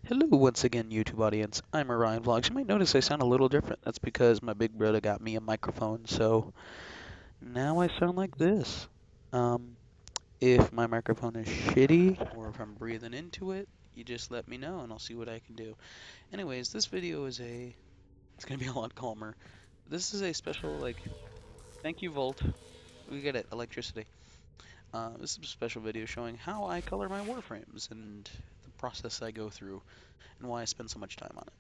Hello once again, YouTube audience. I'm Orion Vlogs. You might notice I sound a little different. That's because my big brother got me a microphone, so now I sound like this. Um, if my microphone is shitty or if I'm breathing into it, you just let me know and I'll see what I can do. Anyways, this video is it's gonna be a lot calmer. This is a special, thank you, Volt. We get it, electricity. This is a special video showing how I color my Warframes and the process I go through and why I spend so much time on it.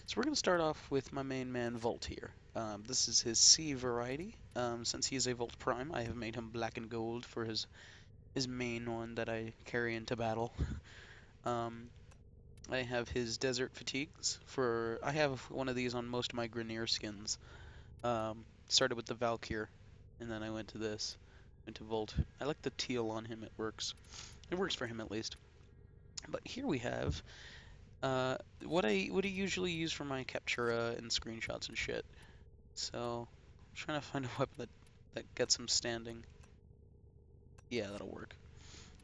So we're going to start off with my main man Volt here. This is his C variety. Since he is a Volt Prime, I have made him black and gold for his main one that I carry into battle. Um, I have his Desert Fatigues. I have one of these on most of my Grineer skins. Started with the Valkyr, and then I went to this, went to Volt. I like the teal on him. It works. It works for him at least. But here we have what I usually use for my Captura and screenshots and shit. So, I'm trying to find a weapon that gets him standing. Yeah, that'll work.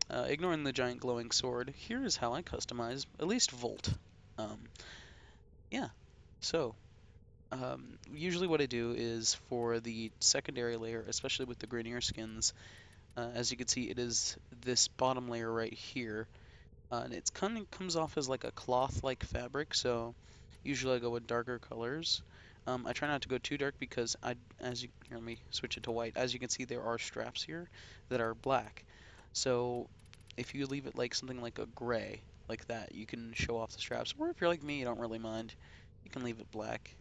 Ignoring the giant glowing sword, here is how I customize at least Volt. Um, yeah, so, usually what I do is for the secondary layer, especially with the Grenier skins, as you can see, it is this bottom layer right here. And it kind of comes off as like a cloth-like fabric, so usually I go with darker colors. I try not to go too dark because here, let me switch it to white. As you can see, there are straps here that are black. So if you leave it like something like a gray, like that, you can show off the straps. Or if you're like me, you don't really mind, you can leave it black.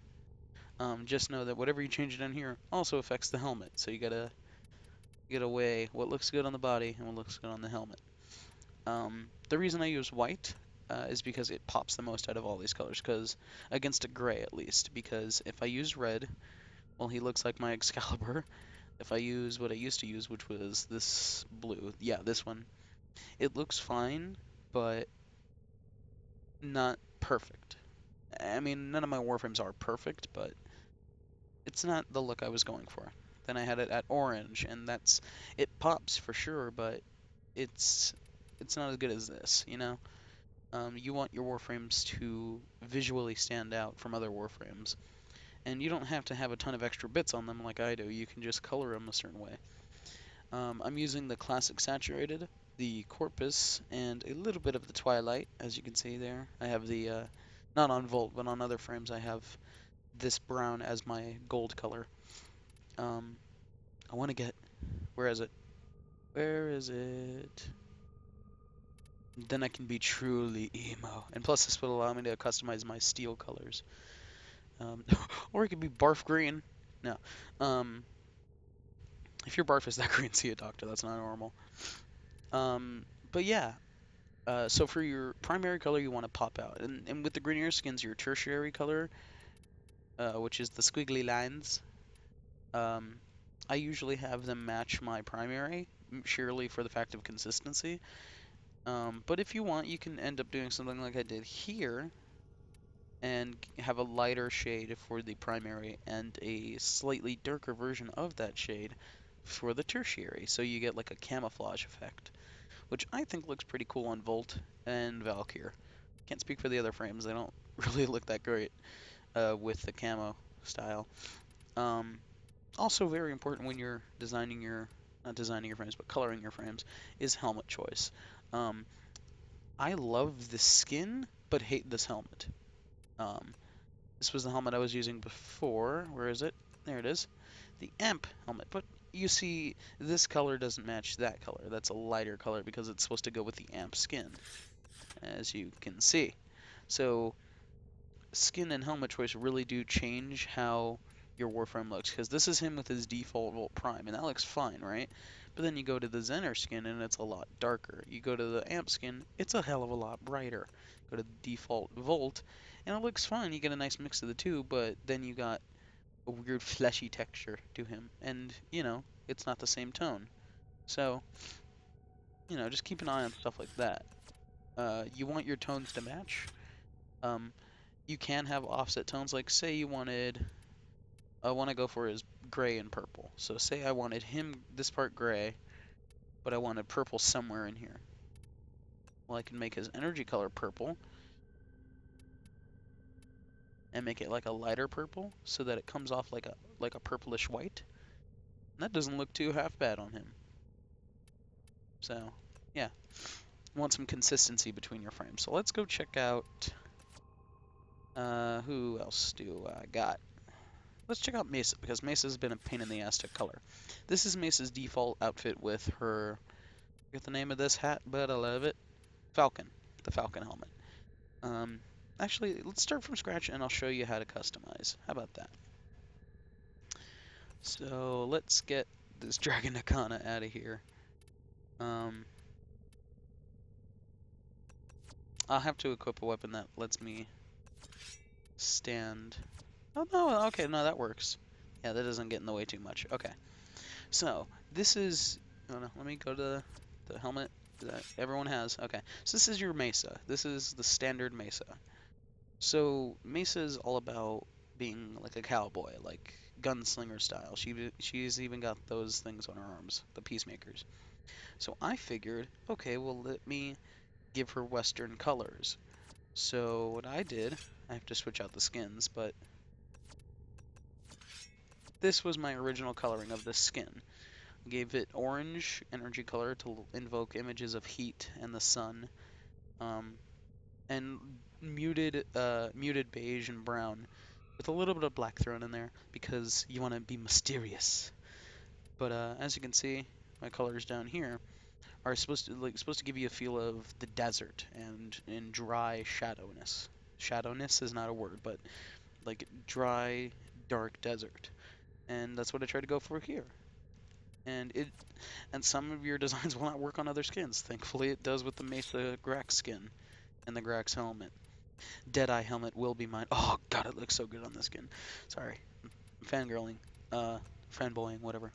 Just know that whatever you change it in here also affects the helmet. So you gotta weigh what looks good on the body and what looks good on the helmet. The reason I use white is because it pops the most out of all these colors, because against a gray at least, because if I use red, well, he looks like my Excalibur. If I use what I used to use, which was this blue, yeah, this one, it looks fine, but not perfect. I mean, none of my Warframes are perfect, but it's not the look I was going for. Then I had it at orange, and it pops for sure, but it's it's not as good as this, you know? You want your Warframes to visually stand out from other Warframes. And you don't have to have a ton of extra bits on them like I do. You can just color them a certain way. I'm using the Classic Saturated, the Corpus, and a little bit of the Twilight, as you can see there. I have not on Volt, but on other frames, I have this brown as my gold color. Um, I want to get, where is it? Where is it? Then I can be truly emo. And plus, this would allow me to customize my steel colors. Or it could be barf green. No. Um, if your barf is that green, see a doctor. That's not normal. But yeah. So for your primary color, you want to pop out, and with the Grenier skins, your tertiary color, which is the squiggly lines. Um, I usually have them match my primary, surely for the fact of consistency. But if you want, you can end up doing something like I did here, and have a lighter shade for the primary and a slightly darker version of that shade for the tertiary. So you get like a camouflage effect, which I think looks pretty cool on Volt and Valkyr. Can't speak for the other frames, they don't really look that great with the camo style. Um, Also very important when you're not designing your frames, but coloring your frames, is helmet choice. Um, I love the skin, but hate this helmet. Um, This was the helmet I was using before. Where is it? There it is. The amp helmet. But you see, this color doesn't match that color. That's a lighter color because it's supposed to go with the amp skin, as you can see. So, skin and helmet choice really do change how your Warframe looks, because this is him with his default Volt Prime, and that looks fine, right? But then you go to the Zener skin, and it's a lot darker. You go to the Amp skin, it's a hell of a lot brighter. Go to the default Volt, and it looks fine. You get a nice mix of the two, but then you got a weird fleshy texture to him, and, it's not the same tone. So, just keep an eye on stuff like that. You want your tones to match. Um, you can have offset tones, like say I want to go for his gray and purple. So say I wanted this part gray, but I wanted purple somewhere in here. Well, I can make his energy color purple, and make it like a lighter purple so that it comes off like a purplish white. And that doesn't look too half bad on him. So, yeah. Want some consistency between your frames. So let's go check out who else do I got? Let's check out Mesa, because Mesa's been a pain in the ass to color. This is Mesa's default outfit with her, I forget the name of this hat, but I love it. Falcon, the Falcon helmet. Um, Actually, let's start from scratch and I'll show you how to customize. How about that? So let's get this Dragon Nakana out of here. Um, I'll have to equip a weapon that lets me stand. Oh no, okay, no, that works. Yeah, that doesn't get in the way too much. Okay. So, this is, oh no, let me go to the helmet that everyone has. Okay, so this is your Mesa. This is the standard Mesa. So, Mesa is all about being like a cowboy, like gunslinger style. She's even got those things on her arms, the peacemakers. So I figured, okay, well let me give her Western colors. So what I did, I have to switch out the skins, but this was my original coloring of the skin. Gave it orange energy color to invoke images of heat and the sun, um, and muted beige and brown with a little bit of black thrown in there because you want to be mysterious. But as you can see, my colors down here are supposed to give you a feel of the desert and in dry shadowness. Shadowness is not a word, but like dry, dark desert, and that's what I try to go for here. And some of your designs will not work on other skins. Thankfully, it does with the Mesa Grax skin and the Grax helmet. Deadeye helmet will be mine. Oh god, it looks so good on this skin. Sorry, I'm fangirling, uh, fanboying, whatever.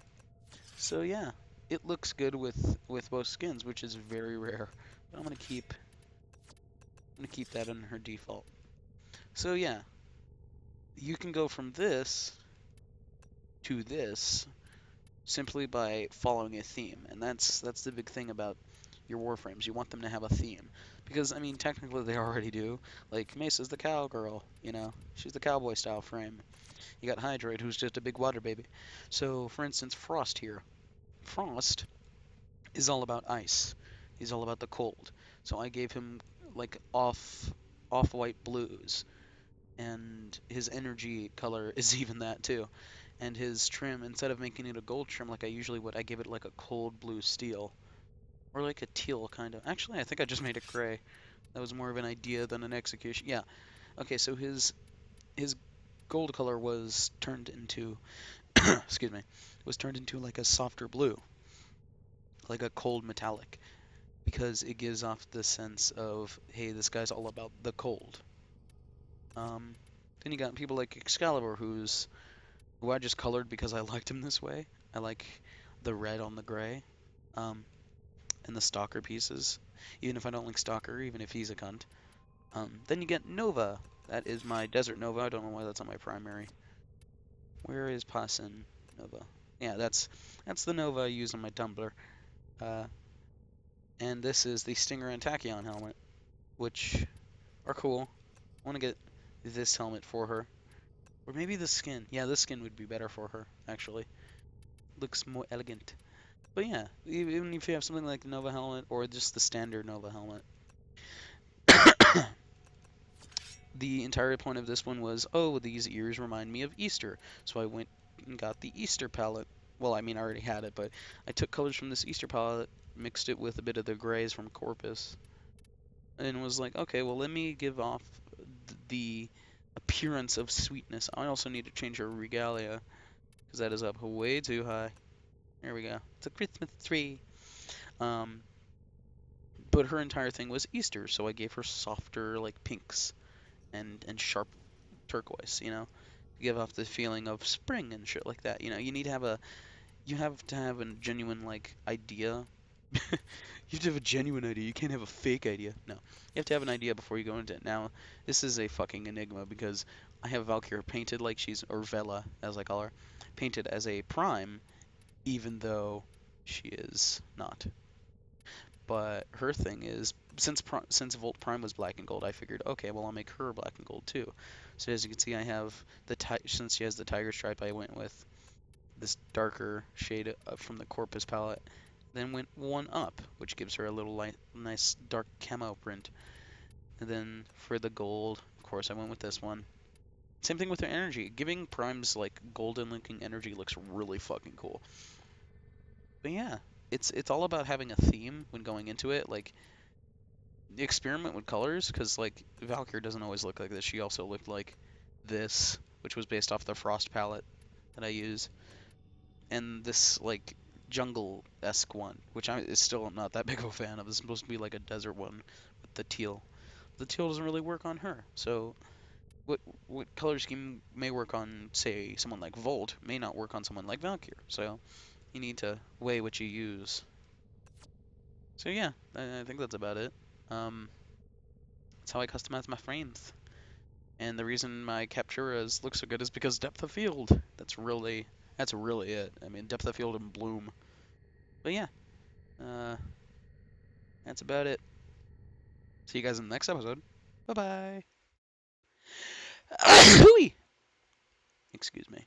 So yeah, it looks good with both skins, which is very rare. But I'm gonna keep that in her default. So yeah, you can go from this to this simply by following a theme, and that's the big thing about your warframes. You want them to have a theme, because I mean technically they already do. Like Mesa's the cowgirl, you know, she's the cowboy style frame. You got Hydroid, who's just a big water baby. So for instance, Frost here. Frost is all about ice. He's all about the cold. So I gave him like off-white blues, and his energy color is even that too. And his trim, instead of making it a gold trim like I usually would, I give it like a cold blue steel. Or like a teal, kind of. Actually, I think I just made it gray. That was more of an idea than an execution. Yeah. Okay, so his gold color was turned into, excuse me, was turned into like a softer blue, like a cold metallic, because it gives off the sense of, hey, this guy's all about the cold. Um, then you got people like Excalibur, who I just colored because I liked him this way. I like the red on the gray, um, and the Stalker pieces, even if I don't like Stalker, even if he's a cunt. Then you get Nova. That is my Desert Nova. I don't know why that's on my primary. Where is Passen Nova? Yeah, that's the Nova I use on my Tumblr. Uh, and this is the Stinger and Tachyon helmet, which are cool. I want to get this helmet for her. Or maybe the skin. Yeah, this skin would be better for her, actually. Looks more elegant. But yeah, even if you have something like the Nova helmet or just the standard Nova helmet. The entire point of this one was, oh, these ears remind me of Easter. So I went and got the Easter palette. Well, I mean, I already had it, but I took colors from this Easter palette, mixed it with a bit of the grays from Corpus, and was like, okay, well, let me give off the appearance of sweetness. I also need to change her regalia, because that is up way too high. There we go. It's a Christmas tree. Um, but her entire thing was Easter, so I gave her softer, like, pinks and sharp turquoise, you know, to give off the feeling of spring and shit like that. You know, you have to have a genuine like idea. You have to have a genuine idea. You can't have a fake idea. No, you have to have an idea before you go into it. Now, this is a fucking enigma because I have Valkyrie painted like she's, or Vela as I call her, painted as a prime, even though she is not. But her thing is, since Volt Prime was black and gold, I figured, okay, well I'll make her black and gold too. So as you can see, I have since she has the tiger stripe, I went with this darker shade from the Corpus palette. Then went one up, which gives her a little nice dark camo print. And then for the gold, of course, I went with this one. Same thing with her energy. Giving Prime's like golden linking energy looks really fucking cool. But yeah, it's all about having a theme when going into it. Like experiment with colors, because like Valkyrie doesn't always look like this. She also looked like this, which was based off the Frost palette that I use, and this like jungle-esque one, which I is still not that big of a fan of. It's supposed to be like a desert one with the teal. The teal doesn't really work on her, so what color scheme may work on, say, someone like Volt may not work on someone like Valkyr. So you need to weigh what you use. So yeah, I think that's about it. Um, that's how I customize my frames. And the reason my Capturas look so good is because depth of field. That's really it. I mean, depth of field and bloom. But yeah, uh, that's about it. See you guys in the next episode. Bye bye. Excuse me.